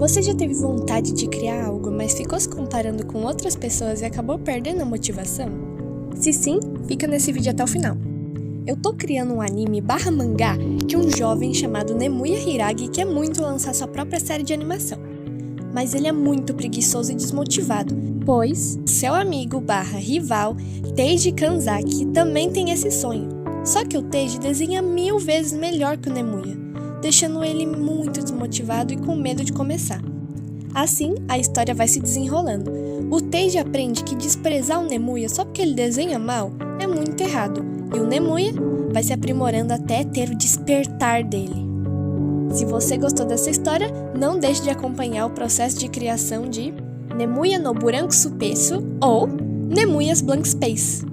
Você já teve vontade de criar algo, mas ficou se comparando com outras pessoas e acabou perdendo a motivação? Se sim, fica nesse vídeo até o final. Eu tô criando um anime barra mangá que um jovem chamado Nemuya Hiragi quer muito lançar sua própria série de animação. Mas ele é muito preguiçoso e desmotivado, pois seu amigo barra rival, Teiji Kanzaki, também tem esse sonho. Só que o Teiji desenha 1000 vezes melhor que o Nemuya, deixando ele muito desmotivado e com medo de começar. Assim, a história vai se desenrolando. O Teiji aprende que desprezar o Nemuya só porque ele desenha mal é muito errado, e o Nemuya vai se aprimorando até ter o despertar dele. Se você gostou dessa história, não deixe de acompanhar o processo de criação de Nemuya no Buranku Supesu ou Nemuya's Blank Space.